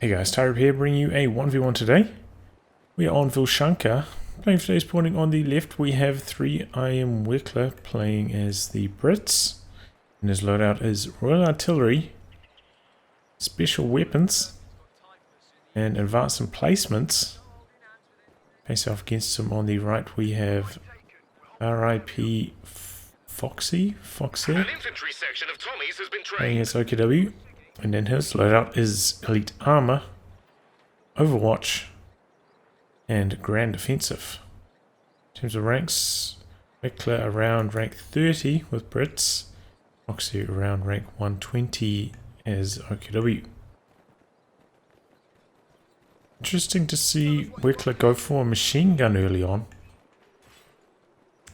Hey guys, Tyre here bringing you a 1v1 today. We are on Vilshanka. Playing for today's pointing on the left, we have 3imWeckla playing as the Brits. And his loadout is Royal Artillery, Special Weapons, and Advanced Emplacements. Face off against him on the right, we have RIP Foxehh playing as OKW. And then his loadout is Elite Armor, Overwatch, and Grand Defensive. In terms of ranks, Weckla around rank 30 with Brits, Foxehh around rank 120 as OKW. Interesting to see Weckla go for a machine gun early on.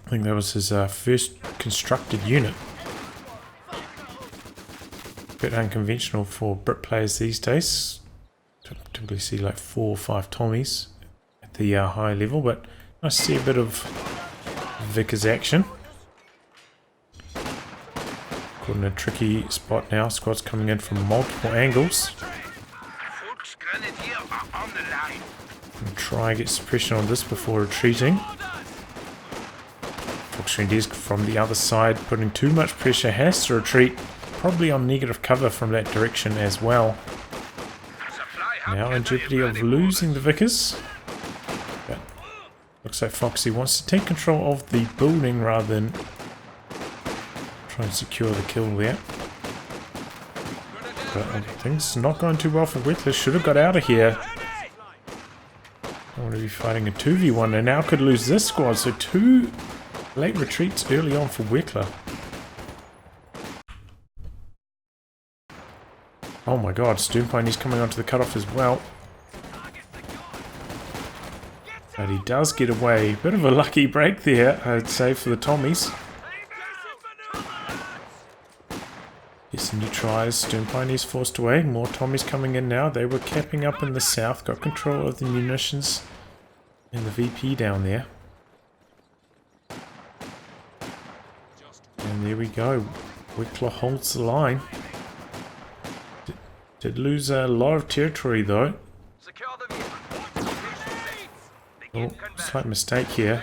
I think that was his first constructed unit. Bit unconventional for Brit players these days. Typically see like 4 or 5 Tommies at the high level, but nice to see a bit of Vickers action. Caught in a tricky spot now. Squad's coming in from multiple angles. And try and get suppression on this before retreating. Foxehh from the other side, putting too much pressure, has to retreat. Probably on negative cover from that direction as well. Now in jeopardy of losing the Vickers. But looks like Foxehh wants to take control of the building rather than try and secure the kill there. But things not going too well for Weckla. Should have got out of here. I want to be fighting a 2v1 and now could lose this squad. So 2 late retreats early on for Weckla. Oh my god, Stoompine's coming onto the cutoff as well. But he does get away. Bit of a lucky break there, I'd say, for the Tommies. Gets some new tries. Stoompine's forced away. More Tommies coming in now. They were capping up in the south. Got control of the munitions and the VP down there. And there we go. Weckla holds the line. Did lose a lot of territory though. Oh, slight mistake here.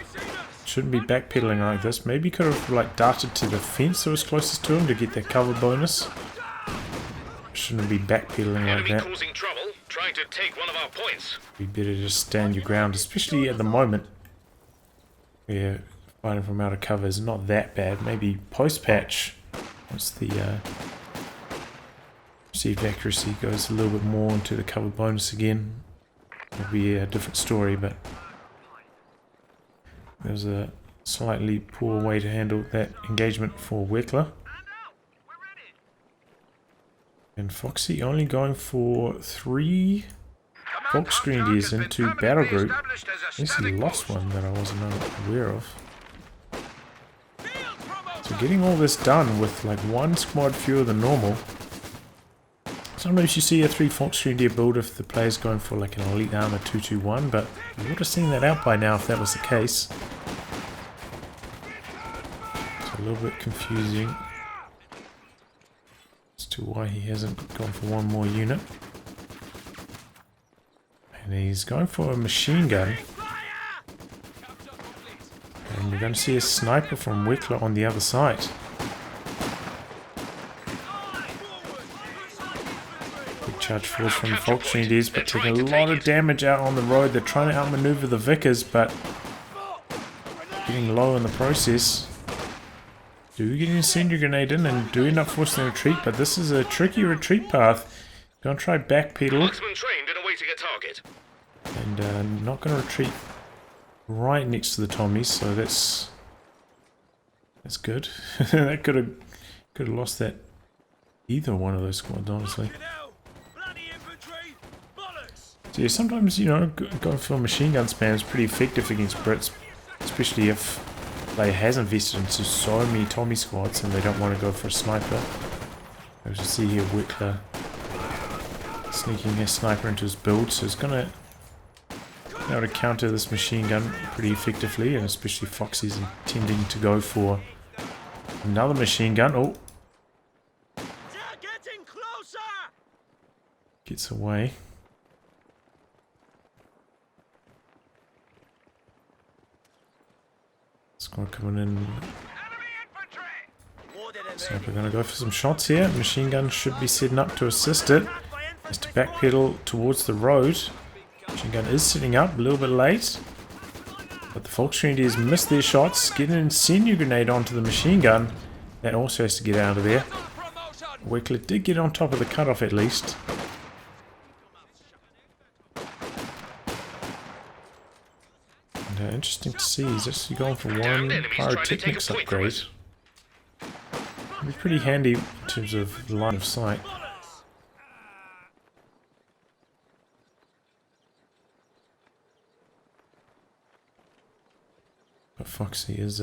Shouldn't be backpedaling like this. Maybe could have like darted to the fence that was closest to him to get that cover bonus. Shouldn't be backpedaling like that. Be better to stand your ground, especially at the moment. Yeah, fighting from out of cover is not that bad. Maybe post-patch, once the perceived accuracy goes a little bit more into the cover bonus again, it'll be a different story, but there's a slightly poor way to handle that engagement for Weckla. And Foxehh only going for 3 Foxehh into battle group. At least he lost one that I wasn't aware of. So getting all this done with like 1 squad fewer than normal. Sometimes you see a 3 Foxehh build if the player's going for like an elite armor 221, but you would have seen that out by now if that was the case. It's a little bit confusing as to why he hasn't gone for 1 more unit. And he's going for a machine gun. And we're going to see a sniper from Weckla on the other side. Charge force from the Foxehh, but taking a lot of damage out on the road. They're trying to outmaneuver the Vickers, but getting low in the process. Do get an incendiary grenade in and do end up forcing a retreat, but this is a tricky retreat path. Gonna try backpedal. And not gonna retreat right next to the Tommies, so that's good. That could have lost that either one of those squads, honestly. So yeah, sometimes, you know, going for a machine gun spam is pretty effective against Brits, especially if they has invested into so many Tommy squads and they don't want to go for a sniper. As you see here, Weckla sneaking a sniper into his build, so he's gonna be able to counter this machine gun pretty effectively, and especially Foxy's intending to go for another machine gun. Oh, gets away. Squad coming in. So we're going to go for some shots here. Machine gun should be setting up to assist it. Has to backpedal towards the road. Machine gun is setting up a little bit late. But the Foxehh Grenadiers missed their shots. Get an incendiary grenade onto the machine gun. That also has to get out of there. Weckla did get on top of the cutoff at least. And, interesting to see, he's actually going for one pyrotechnics upgrade. It'd be pretty handy in terms of line of sight. But Foxehh is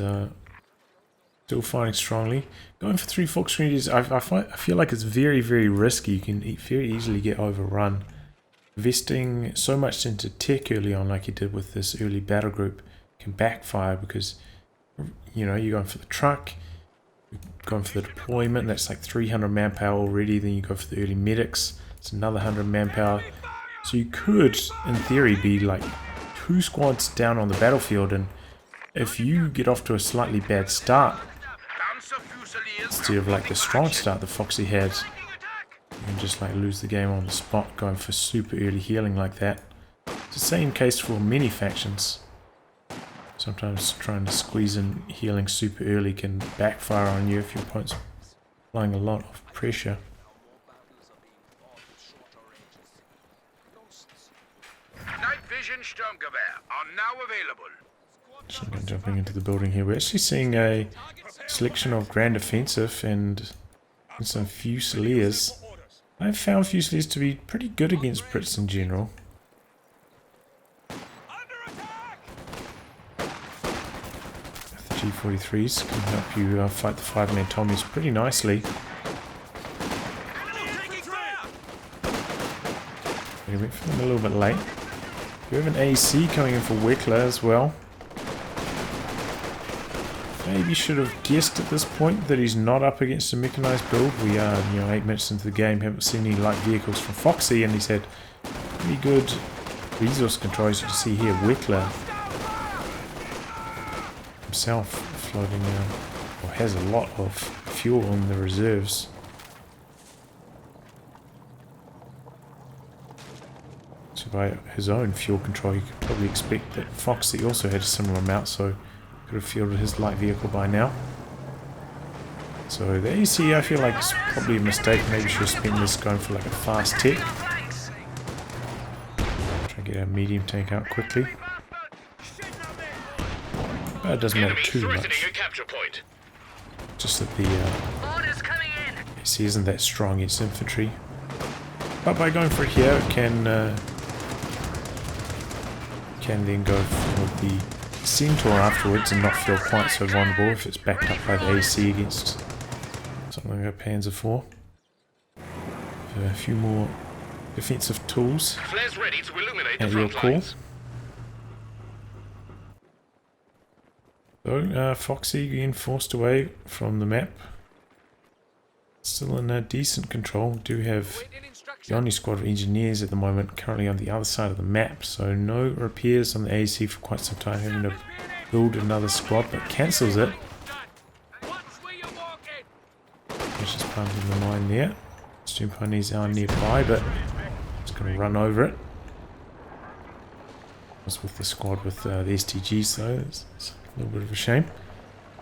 still fighting strongly. Going for 3 Foxehh Grenadiers, I feel like it's very, very risky. You can very easily get overrun. Investing so much into tech early on, like you did with this early battle group, can backfire because, you know, you're going for the truck, you're going for the deployment, that's like 300 manpower already, then you go for the early medics, it's another 100 manpower. So you could, in theory, be like 2 squads down on the battlefield, and if you get off to a slightly bad start, instead of like the strong start that Foxehh had, you can just like lose the game on the spot going for super early healing like that. It's the same case for many factions. Sometimes trying to squeeze in healing super early can backfire on you if your opponent's applying a lot of pressure. Night vision Sturmgewehr are now available. So jumping into the building here, we're actually seeing a selection of Grand Offensive and some Fusiliers. I've found Fusiliers to be pretty good against Brits in general. The G43s can help you fight the 5-man Tommies pretty nicely. We went for them a little bit late. We have an AC coming in for Weckla as well. Maybe should have guessed at this point that he's not up against a mechanized build. We are, 8 minutes into the game, haven't seen any light vehicles from Foxehh, and he's had pretty good resource control. As you can see here, Weckla himself floating or has a lot of fuel in the reserves. So by his own fuel control, you could probably expect that Foxehh also had a similar amount, so could have fielded his light vehicle by now. So the AC, I feel like it's probably a mistake. Maybe should have spent this going for like a fast tech. Try and get our medium tank out quickly. But it doesn't matter too much. Just that the AC isn't that strong, it's infantry. But by going for it here, it can then go for the Centaur afterwards and not feel quite so vulnerable if it's backed up by the AC against something like a Panzer IV. A few more defensive tools at your call. So Foxehh being forced away from the map. Still in a decent control. We do have the only squad of engineers at the moment currently on the other side of the map, so no repairs on the AC for quite some time, having to build another squad, but cancels it. He's just planting the mine there. Steam ponies are nearby, but it's going to run over it. Was with the squad with the STGs though, it's a little bit of a shame.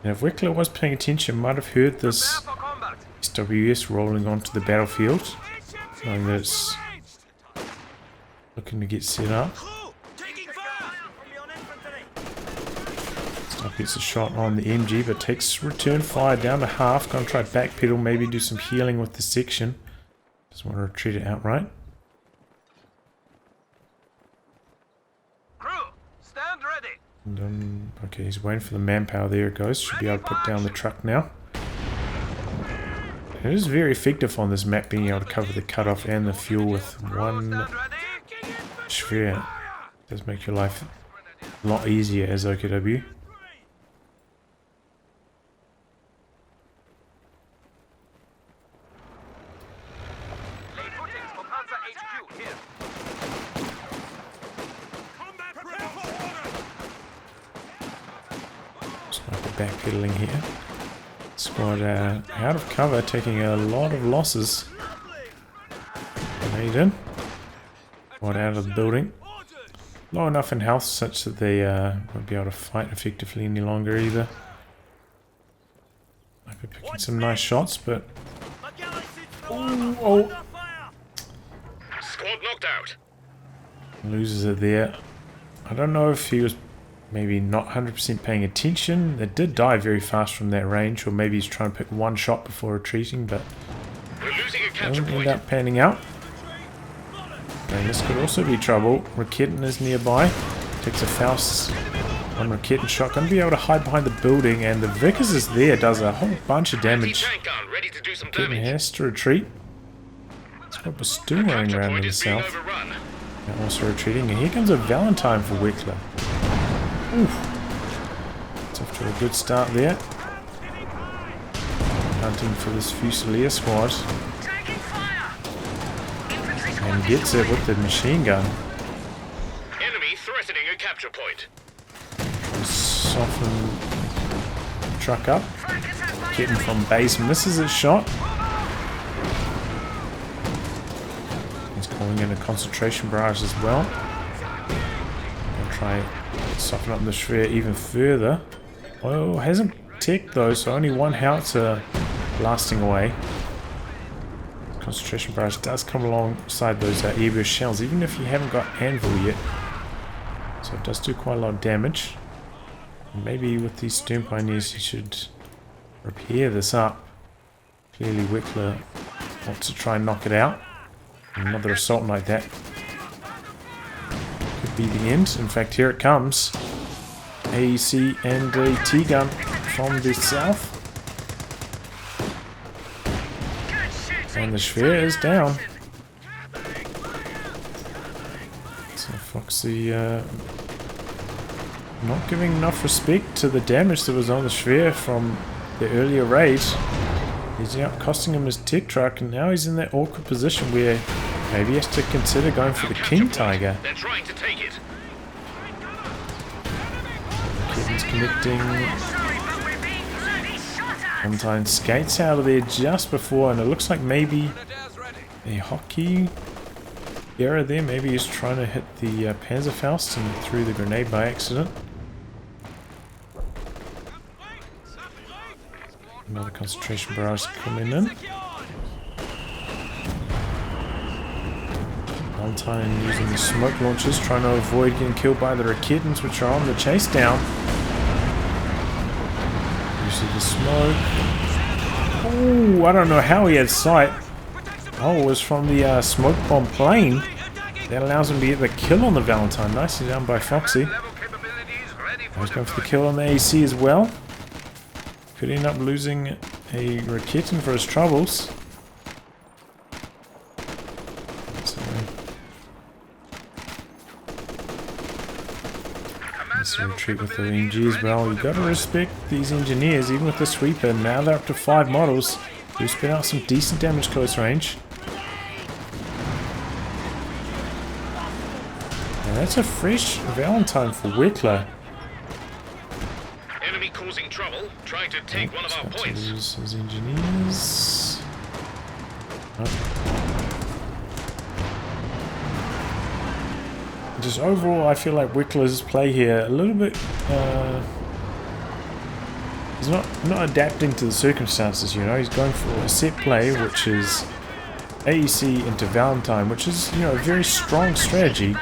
And if Weckla was paying attention, might have heard this SWS rolling onto the battlefield. Knowing that it's looking to get set up. Stuff gets a shot on the MG, but takes return fire down to half. Gonna try backpedal, maybe do some healing with the section. Just want to retreat it outright. Crew, stand ready. And, okay, he's waiting for the manpower. There it goes. Should be able to put down the truck now. It is very effective on this map, being able to cover the cutoff and the fuel with one sphere. It does make your life a lot easier as OKW. backpedaling here. Squad out of cover, taking a lot of losses. Grenade in. Squad out of the building. Low enough in health such that they won't be able to fight effectively any longer either. Might be picking some nice shots, but... Oh! Squad knocked out. Loses it there. I don't know if he was maybe not 100% paying attention. They did die very fast from that range, or maybe he's trying to pick one shot before retreating, but We're losing a capture doesn't end point. up panning out. Okay, this could also be trouble. Raketin is nearby. Takes a Faust on Raketin shot. Going to be able to hide behind the building, and the Vickers is there. Does a whole bunch of damage. Anti-tank gun ready to do some Raketin damage. has to retreat. Squad was still running Capture around point to the is being south. overrun. And also retreating. And here comes a Valentine for Weckla. Oof. It's off to a good start there. Hunting for this Fusilier squad. And gets it with the machine gun. Enemy threatening a capture point. Soften the truck up. Getting from base, misses its shot. He's calling in a concentration barrage as well. Gonna try soften up the sphere even further. Oh, hasn't ticked though, so only one howitzer blasting away. Concentration barrage does come alongside those airburst shells, even if you haven't got anvil yet. So it does do quite a lot of damage. Maybe with these Stern Pioneers you should repair this up. Clearly Weckla wants to try and knock it out. Another assault like that could be the end. In fact, here it comes. AEC and a T-gun from the south. And the sphere is down. So Foxehh not giving enough respect to the damage that was on the sphere from the earlier raid. He's out costing him his tech truck, and now he's in that awkward position where maybe he has to consider going for the King Tiger. They're trying to take it. Kevin's connecting. Valentine skates out of there just before, and it looks like maybe a hotkey error there. Maybe he's trying to hit the Panzerfaust and threw the grenade by accident. Another concentration barrage coming in. Valentine using the smoke launchers, trying to avoid getting killed by the Raketins, which are on the chase down. You see the smoke. Oh, I don't know how he had sight. Oh, it was from the smoke bomb plane. That allows him to get the kill on the Valentine. Nicely done by Foxehh. He's going for the kill on the AC as well. Could end up losing a Raketin for his troubles. Let's retreat with the MG as well. You've got to respect these engineers, even with the sweeper. Now they're up to 5 models. Who spit out some decent damage close range. And that's a fresh Valentine for Weckla. Enemy causing trouble, trying to take one of our points. Lose his engineers. Just overall, I feel like Weckla's play here a little bit. He's not adapting to the circumstances. You know, he's going for a set play, which is AEC into Valentine, which is, you know, a very strong strategy.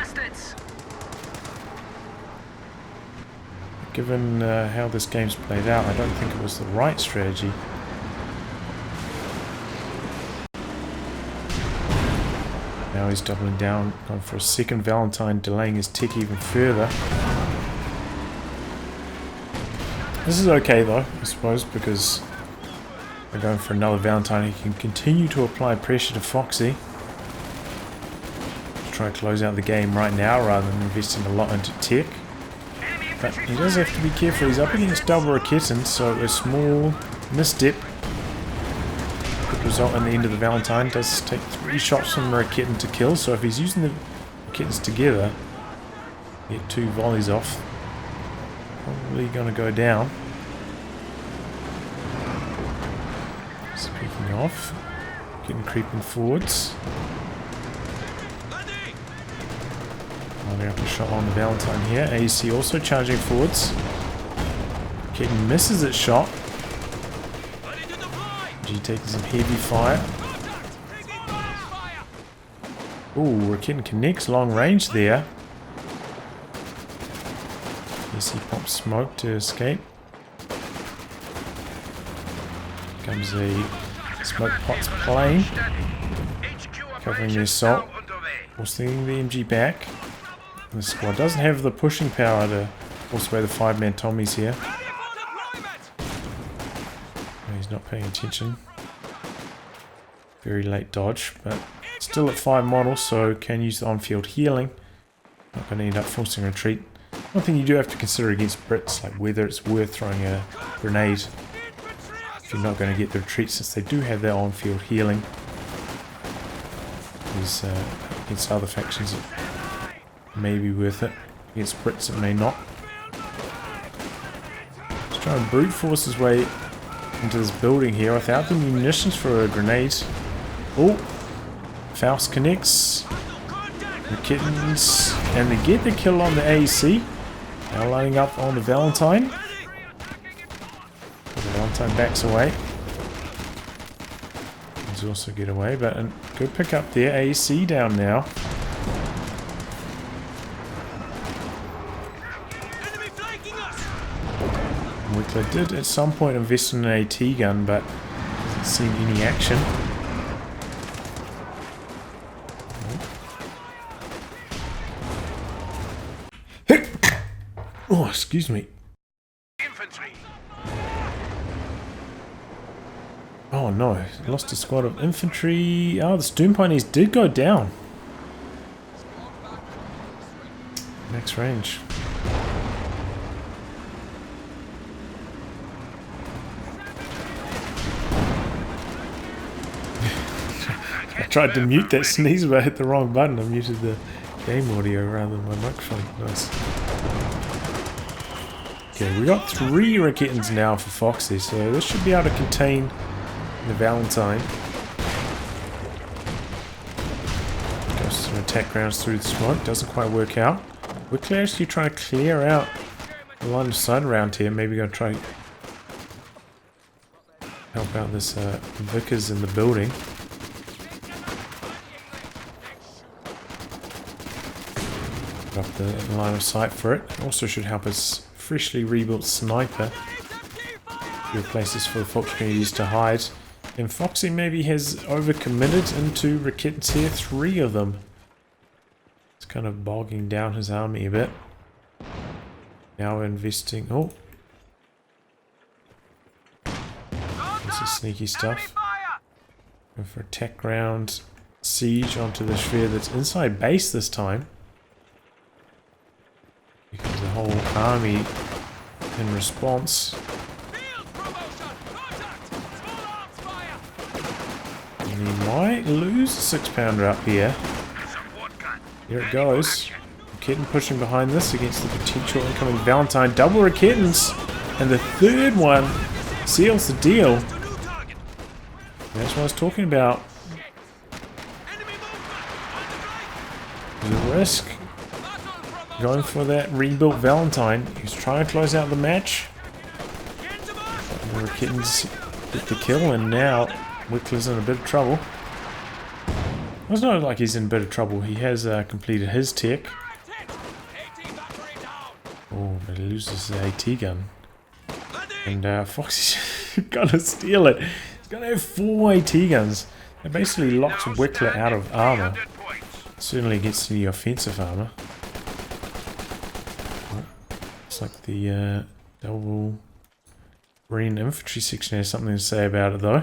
Given how this game's played out, I don't think it was the right strategy. Now he's doubling down, going for a second Valentine, delaying his tick even further. This is okay though, I suppose, because they're going for another Valentine. He can continue to apply pressure to Foxehh. Try to close out the game right now rather than investing a lot into tech. But he does have to be careful. He's up against double Raketin, so a small misstep could result in the end of the Valentine. Does take 3 shots from the Raketin to kill, so if he's using the Raketins together, get 2 volleys off. Probably going to go down. Taking off. Getting creeping forwards. Lining up a shot on the Valentine here. AC also charging forwards. Kitten misses its shot. G taking some heavy fire. Ooh, Rakitten connects long range there. AC pops smoke to escape. Comes a smoke pots plane. Covering the assault. Forcing the MG back. The squad doesn't have the pushing power to force away the 5-man Tommies here. He's not paying attention. Very late dodge, but still at 5 models, so can use the on-field healing. Not going to end up forcing a retreat. One thing you do have to consider against Brits, like whether it's worth throwing a grenade if you're not going to get the retreat, since they do have their on-field healing. Is against other factions it may be worth it. Against Brits it may not. Let's try and brute force his way into this building here without the munitions for a grenade. Oh! Faust connects. The Kittens. And they get the kill on the AEC. Now lining up on the Valentine. The Valentine backs away. He's also get away, but a good pick up there. AEC down now. Weckla did at some point invest in an AT gun, but hasn't seen any action. Oh, excuse me. Infantry. Oh no, lost a squad of infantry. Oh, the Stoom Pioneers did go down. Max range. I tried to mute that sneeze, but I hit the wrong button. I muted the game audio rather than my microphone. Nice. Okay, we got 3 Rakettens now for Foxehh, so this should be able to contain the Valentine. Goes some attack rounds through the smoke, doesn't quite work out. We're actually trying to clear out the line of sight around here. Maybe gonna try help out this Vickers in the building. Put up the line of sight for it. Also should help us freshly rebuilt sniper. Few places for the Foxehh communities to hide. And Foxehh maybe has overcommitted into Rakettens here, 3 of them. It's kind of bogging down his army a bit. Now we're investing. Oh, this is sneaky stuff. Going for attack round siege onto the sphere that's inside base this time. Because the whole army in response. And he might lose a 6-pounder up here. Here it goes. Rakitten pushing behind this against the potential incoming Valentine. Double Rakettens! And the 3rd one seals the deal. That's what I was talking about. The risk. Going for that rebuilt Valentine. He's trying to close out the match. The Rakettens get the kill, and now Weckla's in a bit of trouble. It's not like he's in a bit of trouble. He has completed his tech. Oh, but he loses the AT gun. And Foxe's gonna steal it. He's gonna have 4 AT guns. It basically locks Weckla out of armor. Certainly gets the offensive armor. Looks like the double Marine infantry section has something to say about it though.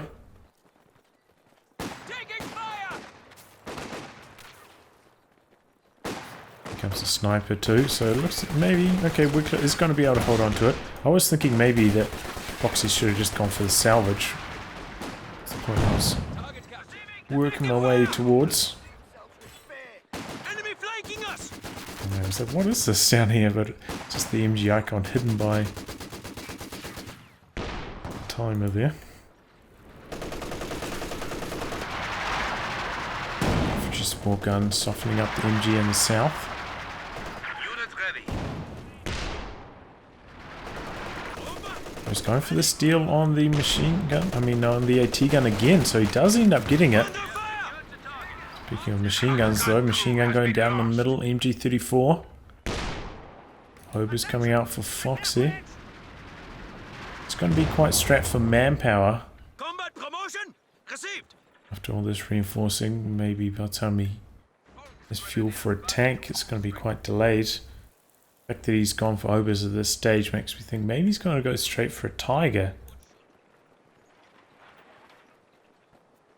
Comes the sniper too, so it looks like maybe, okay, Weckla is going to be able to hold on to it. I was thinking maybe that Foxehh should have just gone for the salvage. That's the point I was working my way towards. And I was like, what is this down here? But it's just the MG icon hidden by the timer there. support gun, softening up the MG in the south. Unit ready. He's going for the steal on the machine gun, on the AT gun again, so he does end up getting it. Speaking of machine guns though, machine gun going down the middle, MG34. Hober's coming out for Foxehh. It's going to be quite strapped for manpower. Combat promotion received. After all this reinforcing, maybe by the time there's fuel for a tank, it's going to be quite delayed. The fact that he's gone for Obers at this stage makes me think maybe he's going to go straight for a Tiger.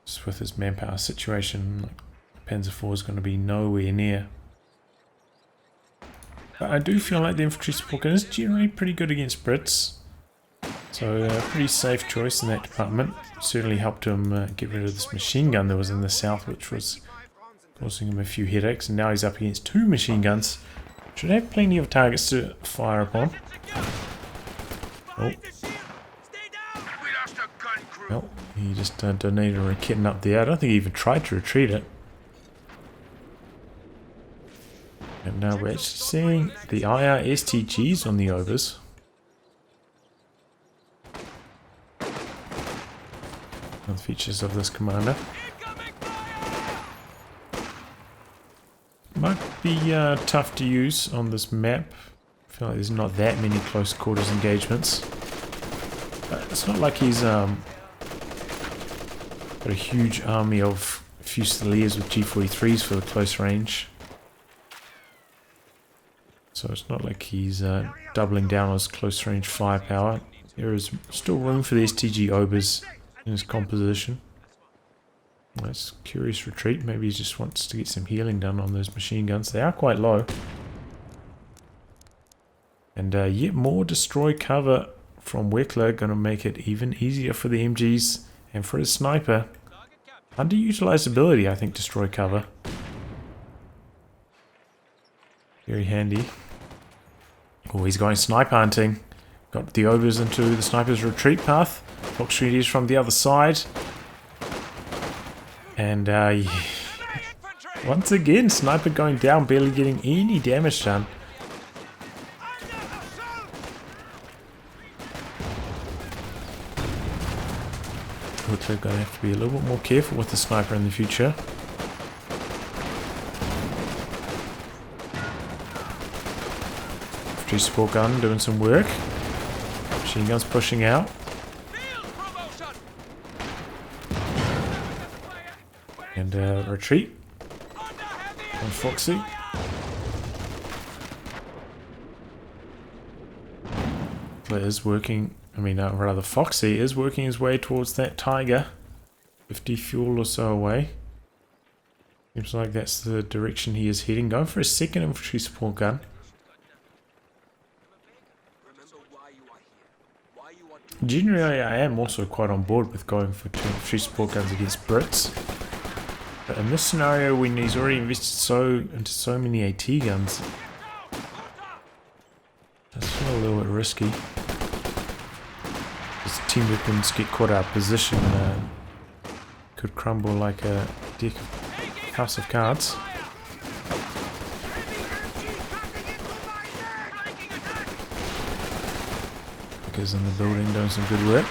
Just with his manpower situation, Panzer IV is going to be nowhere near. But I do feel like the infantry support gun is generally pretty good against Brits. So a pretty safe choice in that department. Certainly helped him get rid of this machine gun that was in the south, which was causing him a few headaches. And now he's up against 2 machine guns. Should have plenty of targets to fire upon. Oh. Well, he just donated a kitten up there. I don't think he even tried to retreat it. And now we're actually seeing the IR STGs on the Obers. One of the features of this commander. Might be tough to use on this map. I feel like there's not that many close quarters engagements. But it's not like he's got a huge army of Fusiliers with G43s for the close range. So it's not like he's doubling down on his close range firepower. There is still room for the STG Obers in his composition. Nice, curious retreat. Maybe he just wants to get some healing done on those machine guns. They are quite low. And yet more destroy cover from Weckla, going to make it even easier for the MGs and for his sniper. Underutilized ability, I think, destroy cover. Very handy. Oh, he's going sniper hunting. Got the Obers into the sniper's retreat path. Foxehh is from the other side. And once again, sniper going down, barely getting any damage done. Looks like going to have to be a little bit more careful with the sniper in the future. Infantry support gun doing some work. Machine guns pushing out. And retreat on Foxehh. Is working, rather Foxehh is working his way towards that Tiger. 50 fuel or so away. Seems like that's the direction he is heading. Going for a second infantry support gun. Generally, I am also quite on board with going for 2 infantry support guns against Brits. But in this scenario, when he's already invested into so many AT guns, that's a little bit risky. His team weapons get caught out of position, could crumble like a deck of house of cards. Because in the building doing some good work.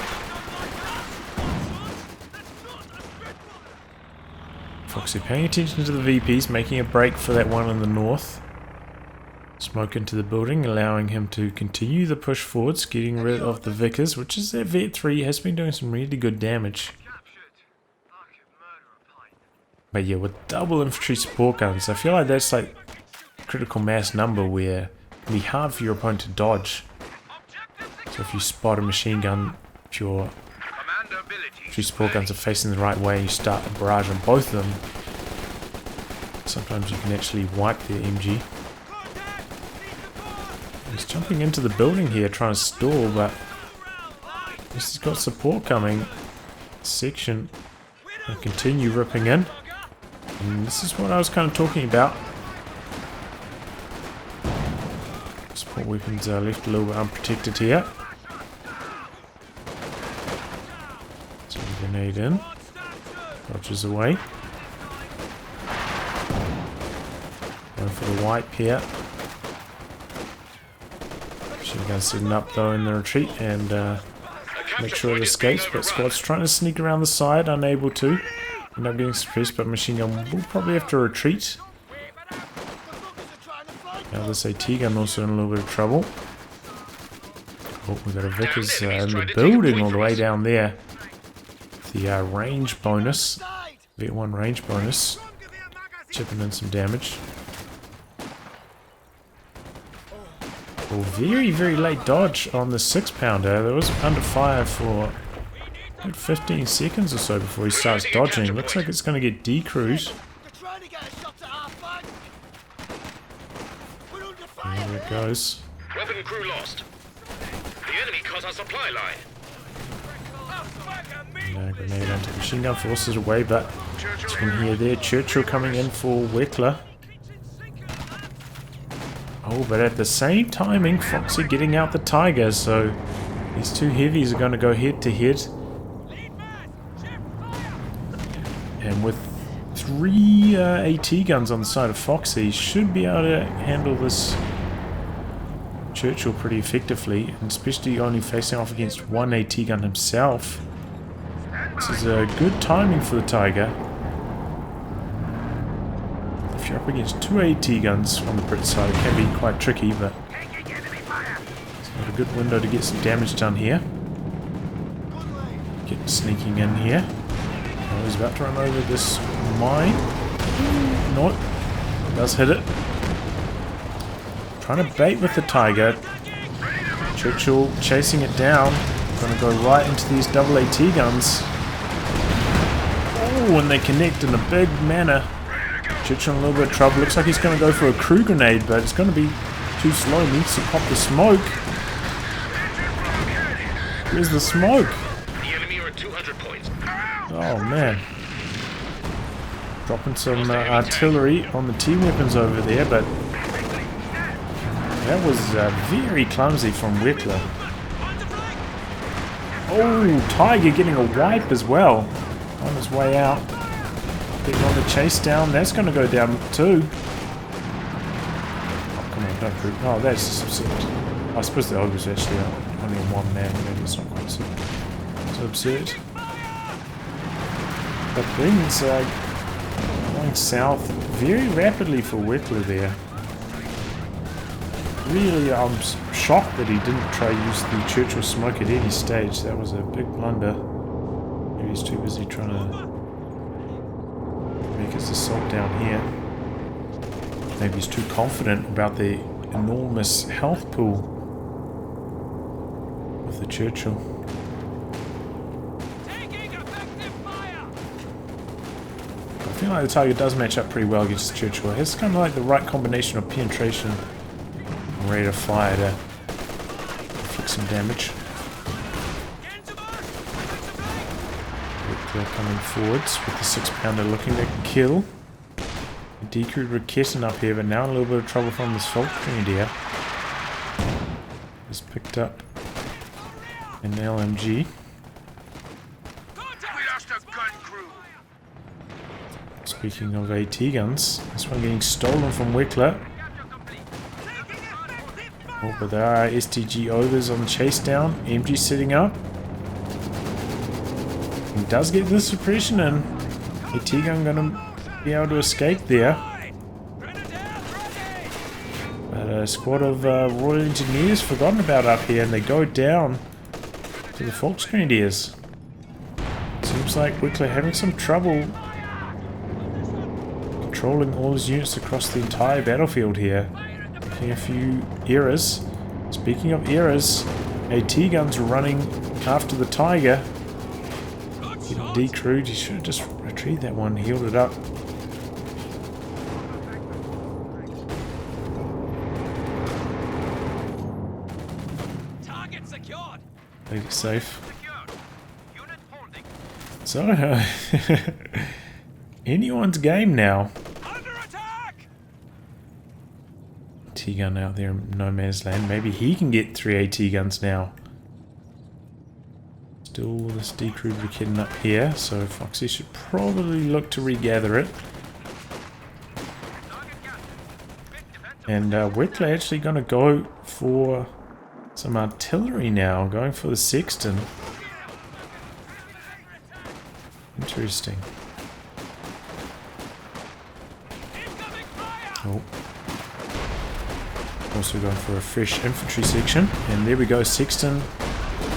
Foxehh paying attention to the VPs, making a break for that one in the north. Smoke into the building, allowing him to continue the push forwards, getting rid of the Vickers, which is that Vet 3 has been doing some really good damage. But yeah, with double infantry support guns, I feel like that's like critical mass number where it can be hard for your opponent to dodge. So if you spot a machine gun, if your infantry support guns are facing the right way and you start a barrage on both of them, sometimes you can actually wipe their MG. He's jumping into the building here trying to stall, but he's got support coming. Section will continue ripping in. And this is what I was kind of talking about. Support weapons are left a little bit unprotected here. So grenade in. Dodges away. Going for the wipe here. Machine gun sitting up though in the retreat and make sure it escapes, but squad's trying to sneak around the side, unable to. End up getting suppressed, but machine gun will probably have to retreat. Now this AT gun also in a little bit of trouble. Oh, we got a Vickers in the building all the way down there. The range bonus, V1 range bonus, chipping in some damage. Oh, very, very late dodge on the 6-pounder. That was under fire for 15 seconds or so before he starts dodging. Looks like it's going to get decrewed. There it goes. Weapon crew lost. The enemy cut our supply line. Grenade onto the machine gun, forces away, but you can hear there Churchill coming in for Weckla. Oh, but at the same timing, Foxehh getting out the Tiger, so these two heavies are going to go head to head. And with 3 AT guns on the side of Foxehh, he should be able to handle this Churchill pretty effectively, and especially only facing off against 1 AT gun himself. This is a good timing for the Tiger. If you're up against 2 AT guns on the Brit side, it can be quite tricky, but it's got a good window to get some damage done here. Get sneaking in here. Oh, he's about to run over this mine. Nope. Does hit it. Trying to bait with the Tiger. Churchill chasing it down. Gonna go right into these double AT guns. Oh, and they connect in a big manner. Churchill in a little bit of trouble. Looks like he's going to go for a crew grenade, but it's going to be too slow. Needs to pop the smoke. Where's the smoke? The enemy are at 200 points. Oh man. Dropping some artillery on the T-weapons over there, but that was very clumsy from Weckla. Oh, Tiger getting a wipe as well on his way out. Getting on the chase down. That's going to go down too. Oh, come on, don't group. Oh, that's just absurd. I suppose the ogre's actually only on one man. Maybe it's not quite so absurd. But things going south very rapidly for Weckla there. Really, I'm shocked that he didn't try to use the Churchill smoke at any stage. That was a big blunder. Maybe he's too busy trying to make his assault down here. Maybe he's too confident about the enormous health pool of the Churchill. I feel like the Tiger does match up pretty well against the Churchill. It has kind of like the right combination of penetration and rate of fire to inflict some damage. Coming forwards with the 6-pounder looking to kill. Decrewed Raketin up here, but now in a little bit of trouble from this Foxehh. Just picked up an LMG. We lost a gun crew. Speaking of AT guns, this one getting stolen from Weckla. Oh, but there are STG ogres on the chase down. MG sitting up. He does get the suppression in. AT gun gonna be able to escape there. But a squad of Royal Engineers forgotten about up here, and they go down to the Foxehh. Seems like Weckla having some trouble controlling all his units across the entire battlefield here. Making a few errors. Speaking of errors, AT guns running after the Tiger. Getting decrewed. He should have just retrieved that one, healed it up. Target secured. Played it safe. So, anyone's game now. Under attack. T-gun out there in no man's land. Maybe he can get 3 AT guns now. Still this decrewed Raketin up here, so Foxehh should probably look to regather it. And Weckla actually going to go for some artillery now, going for the Sexton. Interesting. Oh. Also going for a fresh infantry section. And there we go, Sexton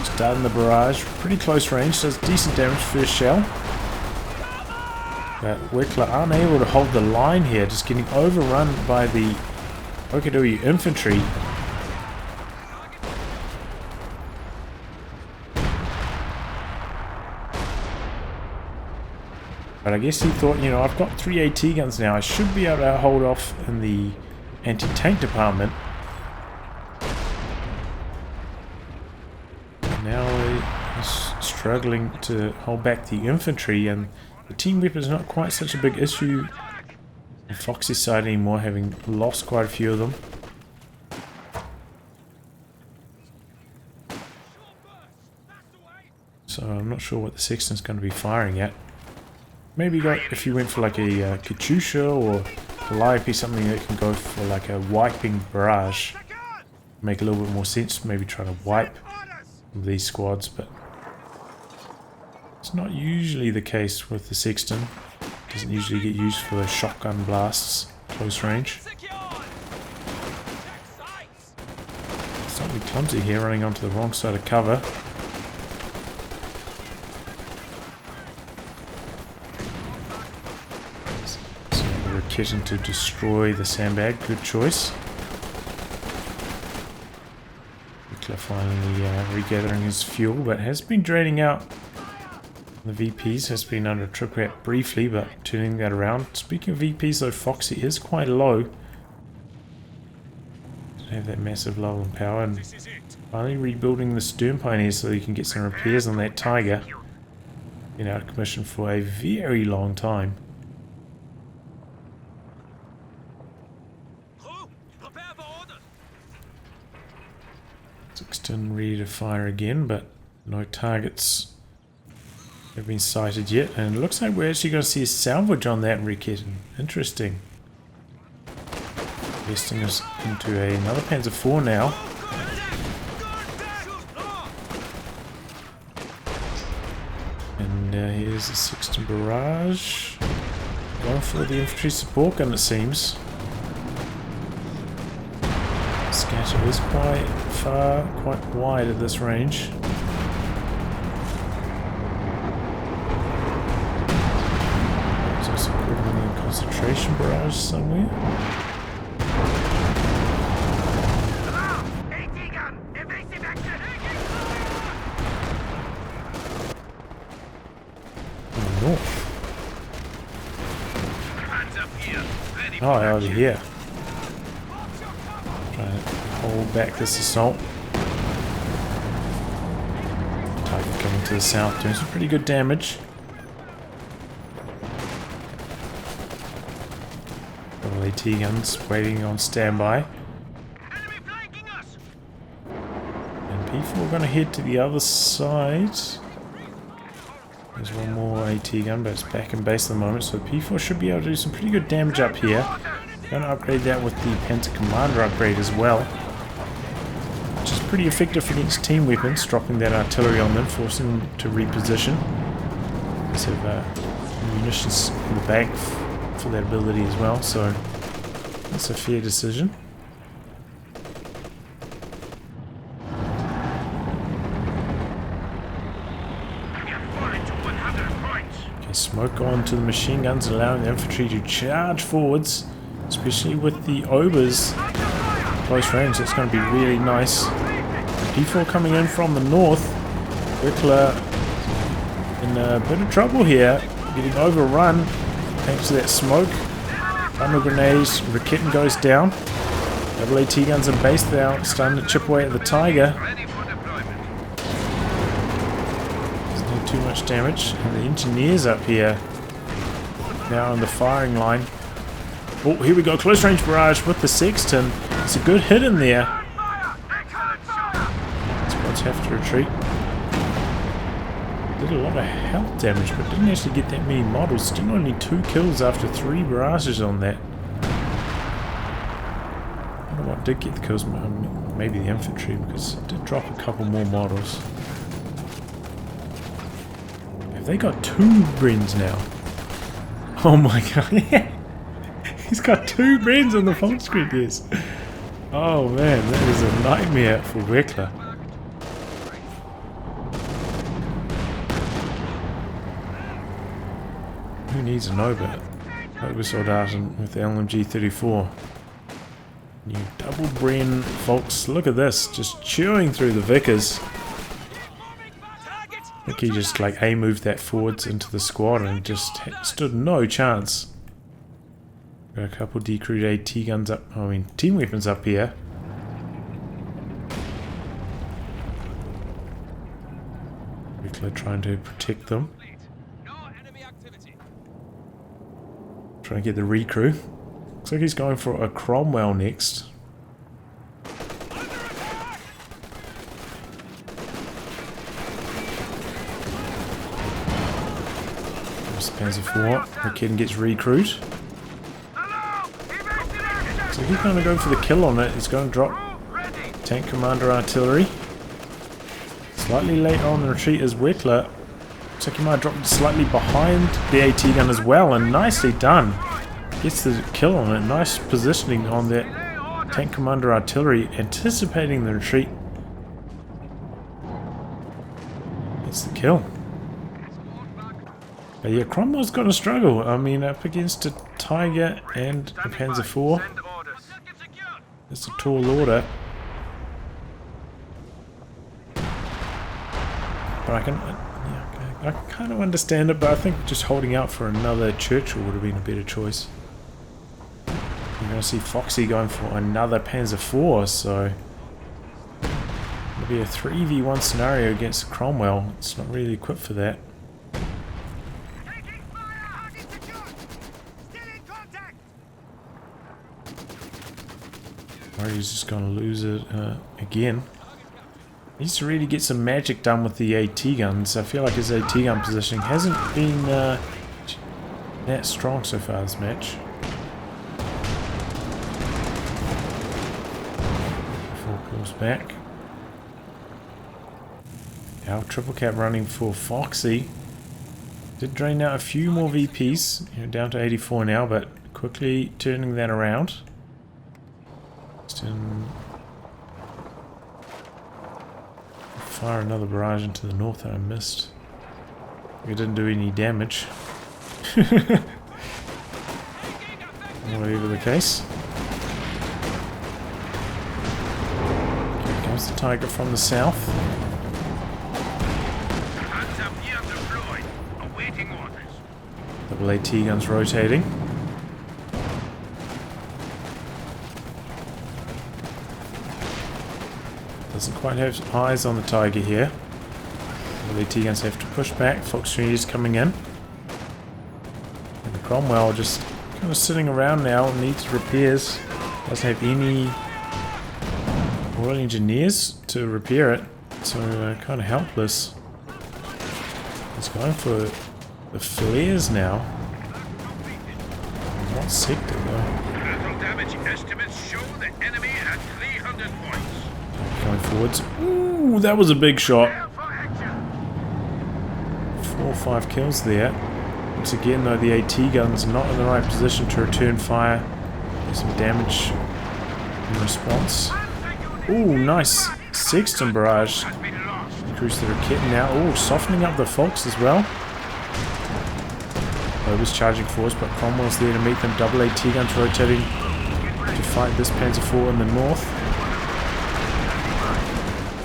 starting the barrage. Pretty close range, does decent damage first shell. But Weckla unable to hold the line here, just getting overrun by the COH2 infantry. But I guess he thought, you know, I've got 3 AT guns now, I should be able to hold off in the anti-tank department. Now he's struggling to hold back the infantry, and the team weapon is not quite such a big issue on Fox's side anymore, having lost quite a few of them. So I'm not sure what the Sexton's going to be firing at. Maybe if you went for like a Katyusha or Calliope, something that can go for like a wiping barrage, make a little bit more sense. Maybe try to wipe these squads, but it's not usually the case with the Sexton. Doesn't usually get used for those shotgun blasts, close range. Slightly clumsy here, running onto the wrong side of cover. Kitchen to destroy the sandbag, good choice. Weckla finally regathering his fuel, but has been draining out. The VPs has been under trip wrap briefly, but turning that around. Speaking of VPs though, Foxy is quite low. Doesn't have that massive level in power, and finally rebuilding the stern pioneer so he can get some repairs on that Tiger. Been out of commission for a very long time. Sexton ready to fire again, but no targets have been sighted yet, and it looks like we're actually going to see a salvage on that Riketten. Interesting. Investing us into another Panzer IV now. And here's the Sexton barrage. Going for the infantry support gun, it seems. Scatter is quite far, quite wide at this range. There's also a concentration barrage somewhere. North. Oh, over here. Trying to hold back this assault. Tiger coming to the south, doing some pretty good damage. Double AT guns waiting on standby. And P4 going to head to the other side. There's one more AT gun, but it's back in base at the moment, so P4 should be able to do some pretty good damage up here. Going to upgrade that with the Panzer Commander upgrade as well, which is pretty effective against team weapons, dropping that artillery on them, forcing them to reposition. There's munitions in the bank for that ability as well, so that's a fair decision. Smoke on to the machine guns, allowing the infantry to charge forwards, especially with the Obers close range. That's going to be really nice. P4 coming in from the north. Weckla in a bit of trouble here, getting overrun thanks to that smoke. Thunder grenades, Riketten goes down. Double AT guns in base now, starting to chip away at the Tiger. Too much damage, and the engineers up here now on the firing line. Oh, here we go, close range barrage with the Sexton. It's a good hit in there. Squads have to retreat. Did a lot of health damage, but didn't actually get that many models. Still only 2 kills after 3 barrages on that. I don't know what did get the kills, maybe the infantry, because it did drop a couple more models. Have they got 2 Brens now? Oh my god, yeah! He's got 2 Brens on the Foxehh, yes! Oh man, that is a nightmare for Weckla. Who needs a Nobel? Focus Soldaten with the LMG-34. New double Bren Foxehh. Look at this, just chewing through the Vickers. I think he just like A-moved that forwards into the squad and just stood no chance. Got a couple decrewed AT guns up, I mean team weapons up here. Weckla trying to protect them. Trying to get the recrew. Looks like he's going for a Cromwell next. Panzer IV. The kid gets recruit. So he's going to go for the kill on it. He's going to drop Tank Commander Artillery. Slightly late on the retreat as Weckla. Looks like he might have dropped slightly behind the AT gun as well, and nicely done. Gets the kill on it. Nice positioning on that Tank Commander Artillery, anticipating the retreat. Gets the kill. But yeah, Cromwell's got to struggle. I mean, up against a Tiger and a Panzer IV. It's a tall order. But I kind of understand it, but I think just holding out for another Churchill would have been a better choice. You're going to see Foxehh going for another Panzer IV, so it'll be a 3v1 scenario against Cromwell. It's not really equipped for that. Or he's just going to lose it again. He needs to really get some magic done with the AT guns. I feel like his AT gun positioning hasn't been that strong so far this match. 4 kills back. Now triple cap running for Foxehh. Did drain out a few more VPs, down to 84 now, but quickly turning that around. Fire another barrage into the north that I missed. It didn't do any damage. Whatever the case. Here comes the Tiger from the south. Double AT guns rotating. Doesn't quite have eyes on the Tiger here. The AT guns have to push back. Foxehh is coming in. And the Cromwell just kind of sitting around now, needs repairs. Doesn't have any Royal Engineers to repair it. So kind of helpless. He's going for the flares now. What sector though? Battle damage estimates show the enemy at 300 points. Going forwards. Ooh, that was a big shot. 4 or 5 kills there. Once again though, the AT gun's not in the right position to return fire. There's some damage in response. Ooh, nice Sexton barrage. Cruise the Rocket now. Ooh, softening up the Foxehh as well. Over's charging force, but Cromwell's there to meet them. Double AT guns rotating to fight this Panzer IV in the north.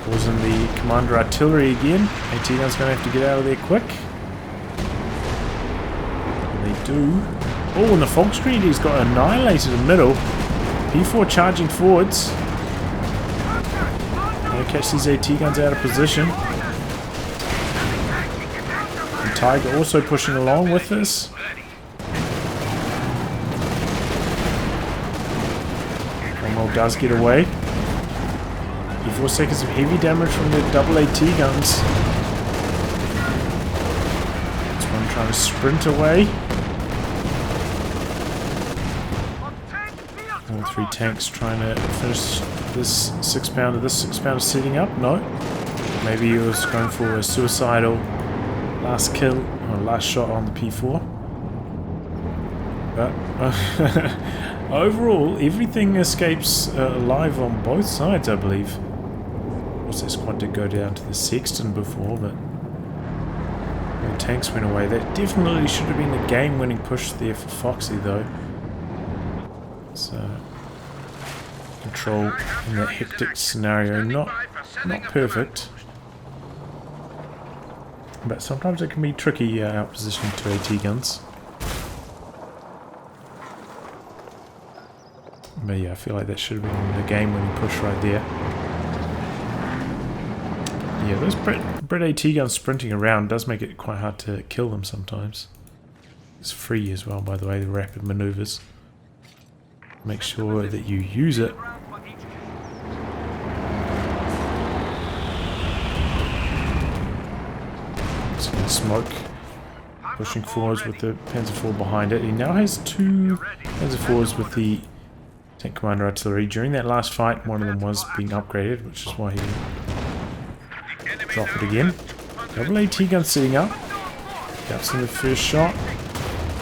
Causing the Commander Artillery again. AT guns going to have to get out of there quick. And they do. Oh, and the Foxehh he's got annihilated in the middle. P4 charging forwards. Going to catch these AT guns out of position. And Tiger also pushing along with this. Cromwell does get away. 4 seconds of heavy damage from the double AT guns. This one trying to sprint away. All three tanks trying to finish this 6-pounder. This 6-pounder setting up? No. Maybe he was going for a suicidal last kill or last shot on the P4. But overall, everything escapes alive on both sides, I believe. Of course, that squad did go down to the Sexton before, but the tanks went away. That definitely should have been a game-winning push there for Foxehh, though. So, control in that hectic scenario, not perfect. But sometimes it can be tricky outpositioning to AT guns. But yeah, I feel like that should have been the game-winning push right there. Yeah, those Brit AT guns sprinting around does make it quite hard to kill them sometimes. It's free as well, by the way, the rapid maneuvers. Make sure that you use it. Some smoke. Pushing forwards with the Panzer IV behind it. He now has 2 Panzer IVs with the Tank Commander Artillery. During that last fight, one of them was being upgraded, which is why he dropped it again. Double AT gun setting up. Gaps in the first shot.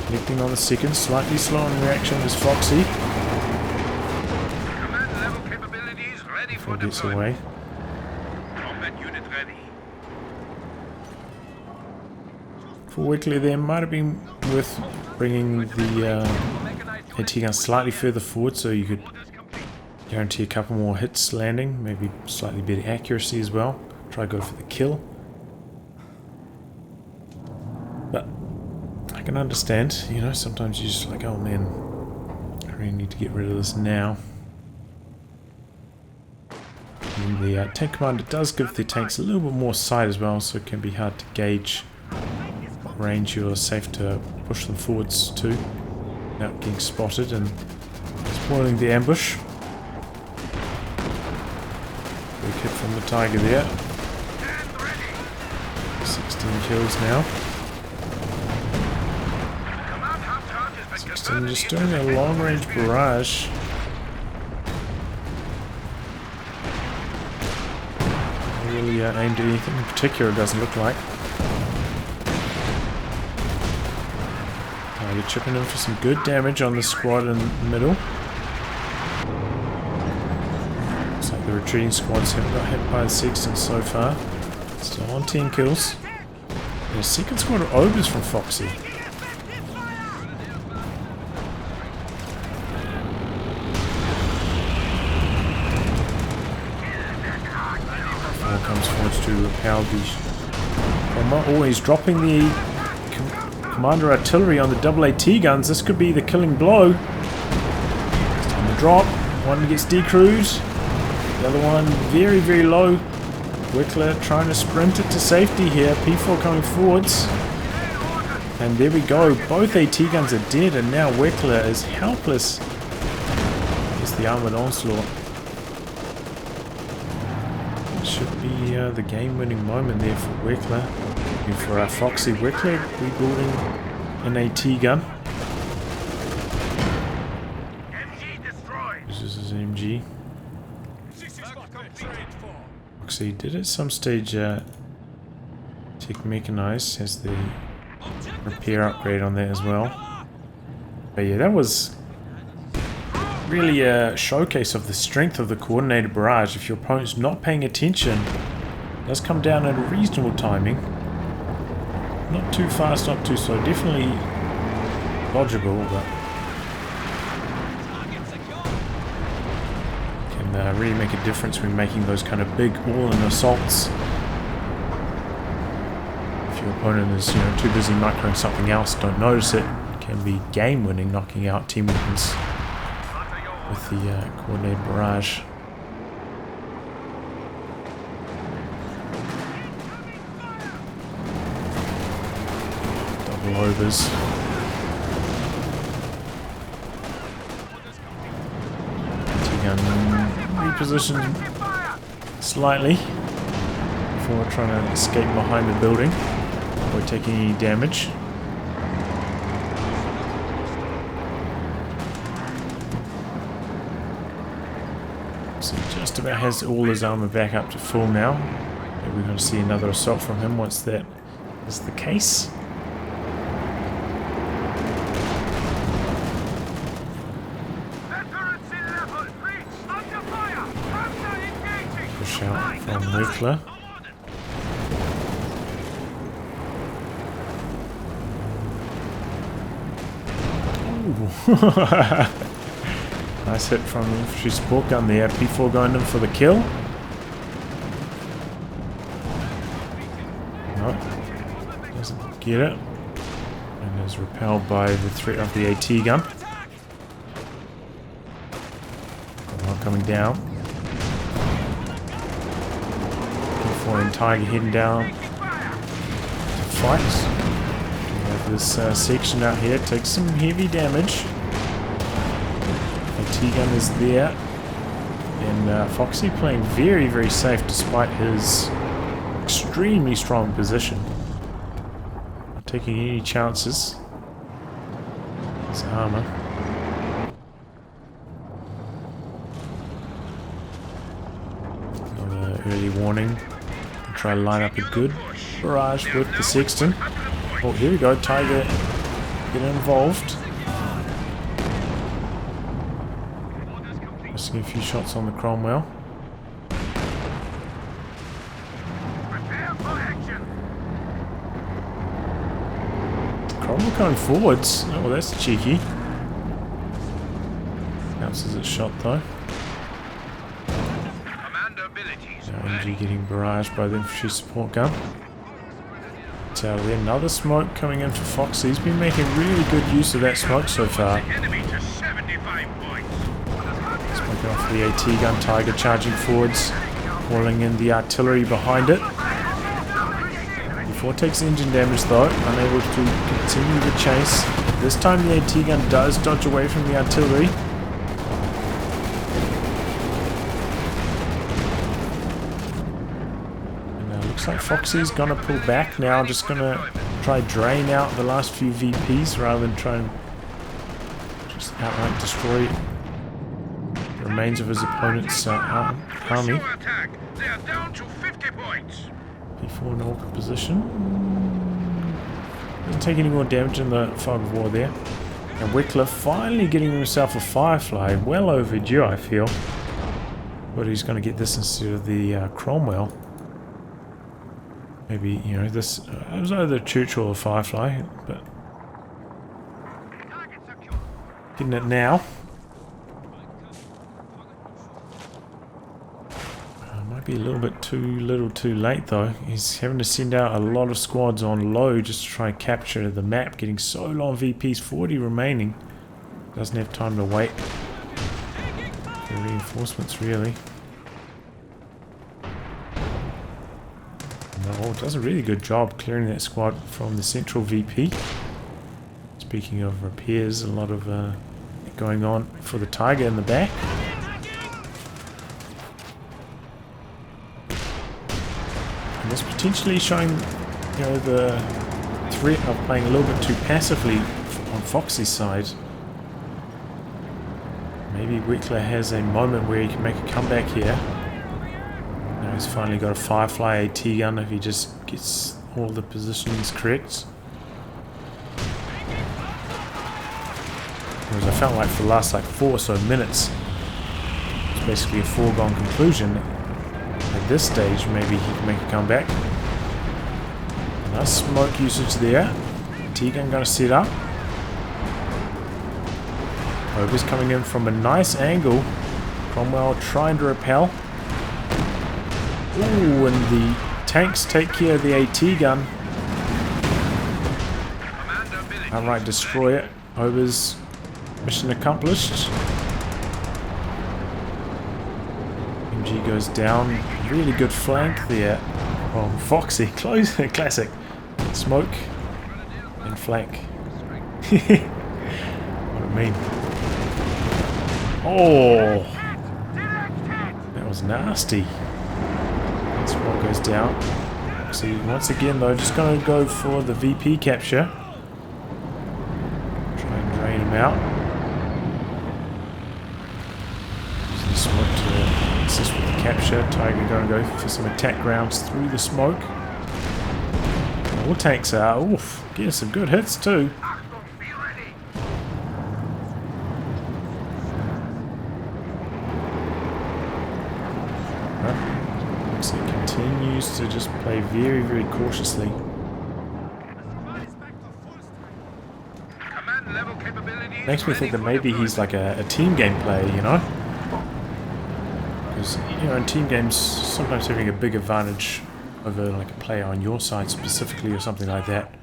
Connecting on the second. Slightly slow in reaction is Foxehh. Before it gets away. For Weckla, there might have been worth bringing the AT gun slightly further forward so you could guarantee a couple more hits landing, maybe slightly better accuracy as well. Try to go for the kill. But I can understand, you know, sometimes you're just like, oh man, I really need to get rid of this now. And the tank commander does give the tanks a little bit more sight as well, so it can be hard to gauge what range you're safe to push them forwards to without getting spotted and spoiling the ambush. Big hit from the Tiger there. 16 kills now. 16 just doing a long range barrage. Not really aimed at anything in particular, it doesn't look like. Tiger chipping in for some good damage on the squad in the middle. Looks like the retreating squads haven't got hit by the Sexton so far. Still on 10 kills. And a second squad of ogres from Foxehh. Four comes forwards to repel the bomber. Always dropping the commander artillery on the double AT guns. This could be the killing blow. It's time to drop. One gets decrewed. The other one very, very low. Weckla trying to sprint it to safety here. P4 coming forwards. And there we go. Both AT guns are dead and now Weckla is helpless. It's the armored onslaught. It should be the game-winning moment there for Weckla. And for our Foxehh, Weckla rebuilding an AT gun. This is his MG. Foxehh did at some stage take mechanized, has the repair upgrade on there as well. But yeah, that was really a showcase of the strength of the coordinated barrage. If your opponent's not paying attention, it does come down at a reasonable timing. Not too fast, not too slow, definitely dodgeable, but can really make a difference when making those kind of big all-in assaults. If your opponent is, you know, too busy microing something else, don't notice it, can be game-winning, knocking out team weapons with the coordinated barrage. Double overs. Repositioned slightly before trying to escape behind the building before taking any damage. So he just about has all his armor back up to full now. Maybe we're going to see another assault from him once that is the case. Push out from Weckla. Nice hit from the infantry support gun there. P4 going in for the kill. No, doesn't get it. And is repelled by the threat of the AT gun. One coming down. P4 and Tiger heading down to fight. We have this section out here. Takes some heavy damage. T-gun is there, and Foxehh playing very, very safe despite his extremely strong position. Not taking any chances. His armor. Another early warning. Try to line up a good barrage with the Sexton. Oh, here we go. Tiger getting involved. A few shots on the Cromwell. Cromwell going forwards. Oh, well, that's cheeky. Counts as a shot though. Now MG getting barraged by the infantry support gun. It's out of there. Another smoke coming in for Foxehh. He's been making really good use of that smoke so far. Off the AT gun, Tiger charging forwards, calling in the artillery behind it. Before takes engine damage though, unable to continue the chase. This time the AT gun does dodge away from the artillery. And it looks like Foxehh's gonna pull back now, just gonna try drain out the last few VPs rather than try and just outright destroy remains of his opponent's army. P4 in awkward position. Doesn't take any more damage in the fog of war there. And Weckla finally getting himself a Firefly. Well overdue, I feel. But he's going to get this instead of the Cromwell. Maybe, you know, this it was either Church or a Firefly, but getting it now. Might be a little bit too late though. He's having to send out a lot of squads on low just to try and capture the map. Getting so long VPs, 40 remaining. Doesn't have time to wait for reinforcements really. No, does a really good job clearing that squad from the central VP. Speaking of repairs, a lot of going on for the Tiger in the back. And this potentially showing, you know, the threat of playing a little bit too passively on Foxehh's side. Maybe Weckla has a moment where he can make a comeback here. Now he's finally got a Firefly AT gun if he just gets all the positions correct. Whereas I felt like for the last 4 or so minutes, it's basically a foregone conclusion. At this stage, maybe he can make a comeback. Nice smoke usage there. T-gun going to set up. Over's coming in from a nice angle. Cromwell trying to repel. Ooh, and the tanks take care of the AT gun. Outright destroy it. Over's mission accomplished. MG goes down. Really good flank there from Foxehh. Close, classic. Smoke and flank. What I mean. Oh, that was nasty. Smoke goes down. So once again though, just going to go for the VP capture. Try and drain him out. Smoke to capture. Tiger going to go for some attack rounds through the smoke. All tanks are, oof, getting some good hits too. So he continues to just play very, very cautiously. Makes me think that maybe he's like a team game player, you know? Because, you know, in team games, sometimes having a big advantage over like a player on your side specifically or something like that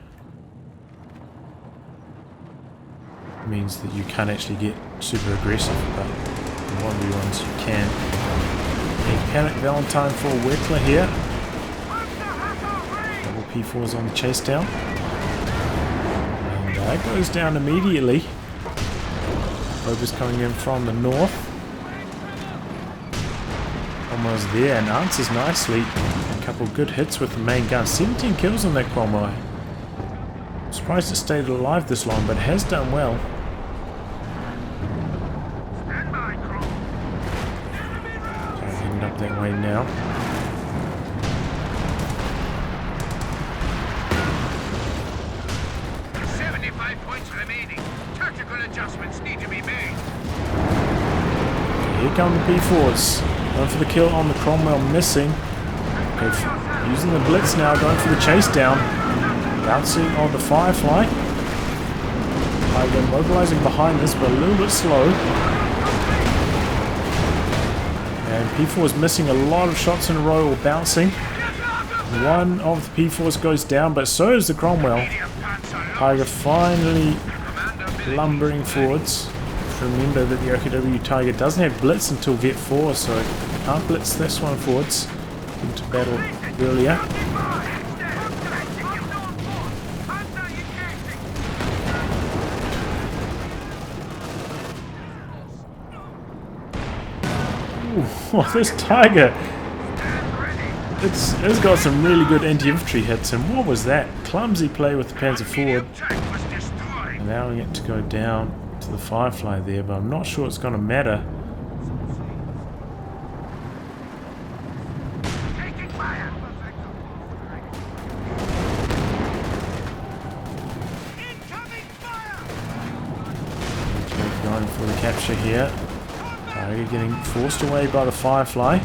means that you can't actually get super aggressive, but in 1v1s you can. A panic Valentine for Weckla here. Double P4s on the chase down. And that goes down immediately. Rover's coming in from the north. Almost there and answers nicely. A couple good hits with the main gun. 17 kills on that Cromwell. Surprised it stayed alive this long, but it has done well. So heading up that way now. Here come the P4s. Going for the kill on the Cromwell, missing. Okay, using the blitz now, going for the chase down. Bouncing on the Firefly. Tiger mobilizing behind this, but a little bit slow. And P4 is missing a lot of shots in a row, or bouncing. One of the P4s goes down, but so is the Cromwell. Tiger finally lumbering forwards. Remember that the OKW Tiger doesn't have blitz until Vet 4, so can't blitz this one forwards into battle earlier. Ooh, oh, this Tiger! It's got some really good anti-infantry hits, and what was that? Clumsy play with the Panzer forward, allowing it to go down to the Firefly there, but I'm not sure it's going to matter. Going for the capture here. Tiger getting forced away by the Firefly.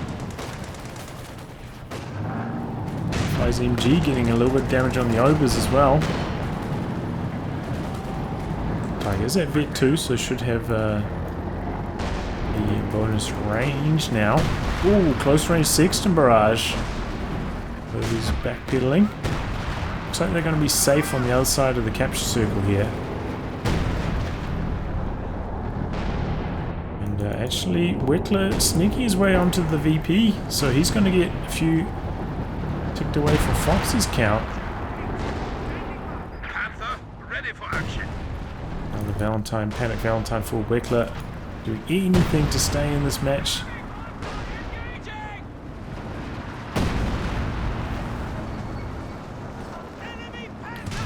Firefly's MG getting a little bit of damage on the Obers as well. Tiger's at Vet 2, so should have the bonus range now. Ooh, close range Sexton barrage. He's backpedaling. Looks like they're going to be safe on the other side of the capture circle here. And actually, Weckla sneaking his way onto the VP, so he's going to get a few ticked away for Fox's count. Valentine, Panic Valentine for Weckla, doing anything to stay in this match.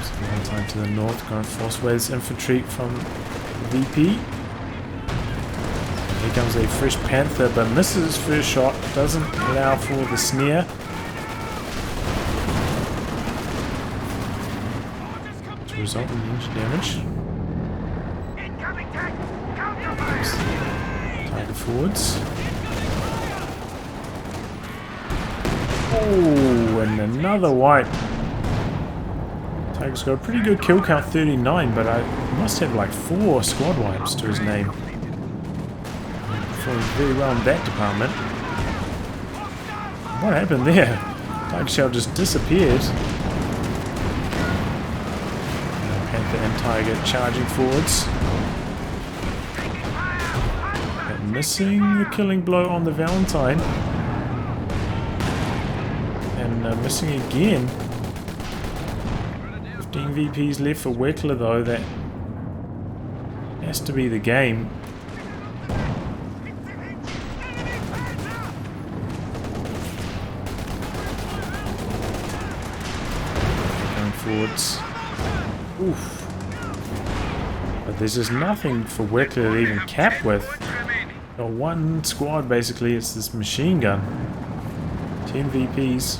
So Valentine to the north, going to force away this infantry from VP. Here comes a fresh Panther, but misses his first shot, doesn't allow for the snare. To result in engine damage. Tiger forwards. Oh, and another wipe. Tiger's got a pretty good kill count, 39, but I must have like 4 squad wipes to his name. Performing very well in that department. What happened there? Tiger Shell just disappeared. Panther and Tiger charging forwards. Missing the killing blow on the Valentine. And missing again. 15 VPs left for Weckla though. That has to be the game. Going forwards. Oof. But there's just nothing for Weckla to even cap with. Got one squad basically, it's this machine gun. 10 VPs.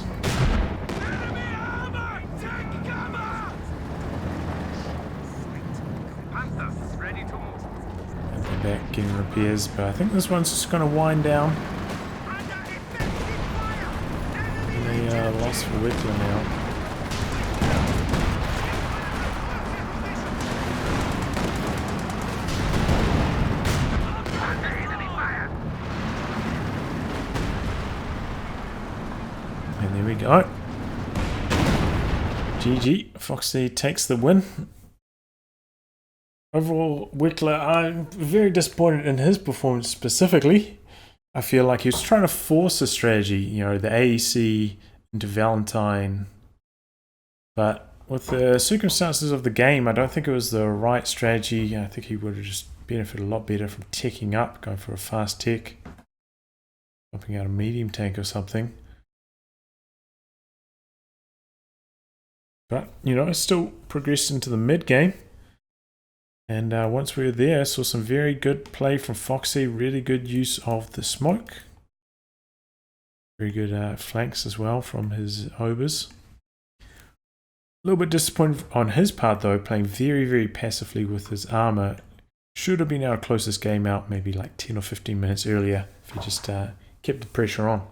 Enemy armor! Take cover! Panther, ready to move. And they're back getting repairs, but I think this one's just going to wind down. And they lost for Weckla now. And there we go. GG. Foxehh takes the win. Overall, Weckla, I'm very disappointed in his performance specifically. I feel like he was trying to force a strategy, you know, the AEC into Valentine. But with the circumstances of the game, I don't think it was the right strategy. I think he would have just benefited a lot better from teching up, going for a fast tech, popping out a medium tank or something. But, you know, still progressed into the mid game. And once we were there, I saw some very good play from Foxehh. Really good use of the smoke. Very good flanks as well from his obers. A little bit disappointed on his part though, playing very, very passively with his armor. Should have been our closest game out maybe like 10 or 15 minutes earlier if he just kept the pressure on.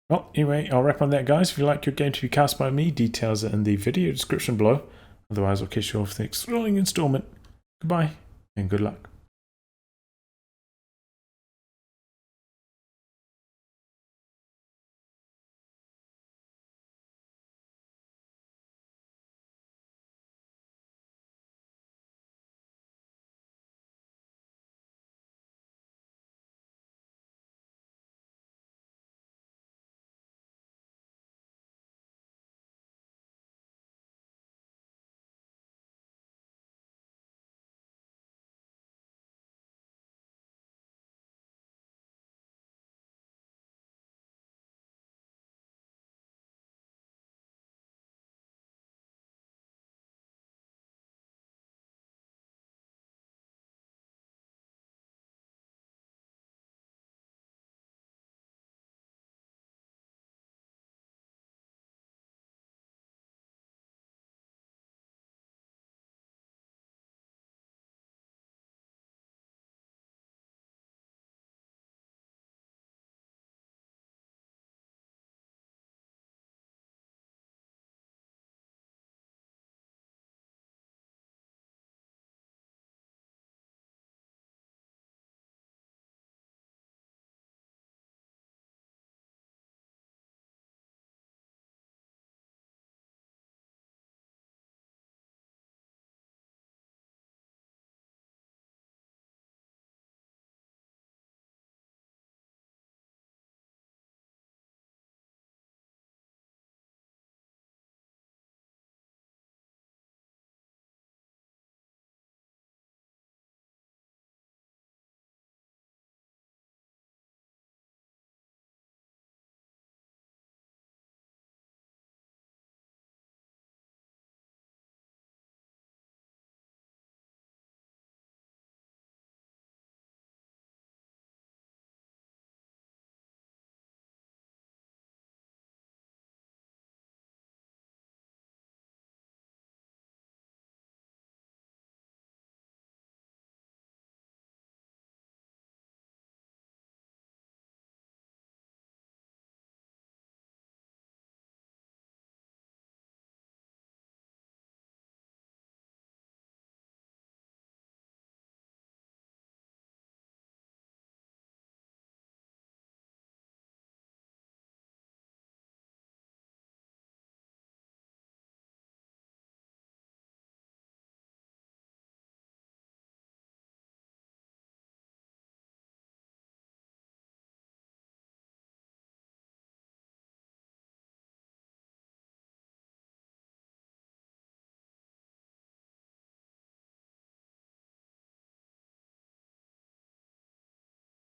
Well, anyway, I'll wrap on that, guys. If you like your game to be cast by me, details are in the video description below. Otherwise, I'll catch you off the next thrilling installment. Goodbye, and good luck.